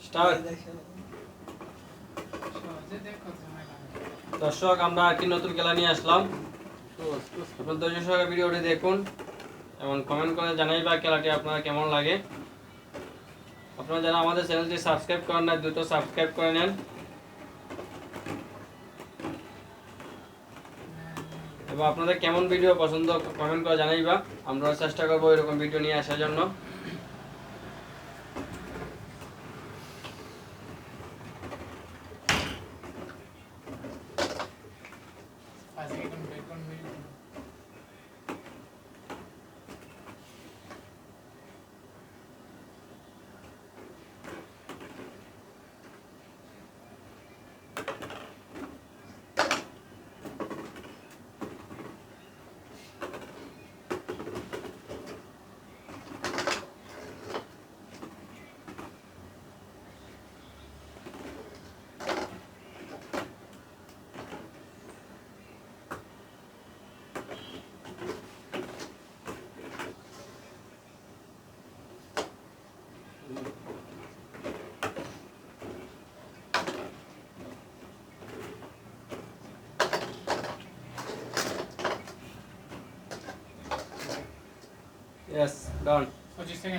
Start. দর্শক, আমরা কি নতুন খেলা নিয়ে আসলাম, আপনার ধৈর্য সহকারে ভিডিওটি দেখুন এবং কমেন্ট করে জানাইবা খেলাটি আপনার কেমন লাগে। আপনারা যারা আমাদের চ্যানেলটি সাবস্ক্রাইব করেন না, দ্রুত সাবস্ক্রাইব করে নেন এবং আপনাদের কেমন ভিডিও পছন্দ কমেন্ট করে জানাইবা। আমরা চেষ্টা করবো এরকম ভিডিও নিয়ে আসার জন্য। Yes, done. 25 সেকেন্ড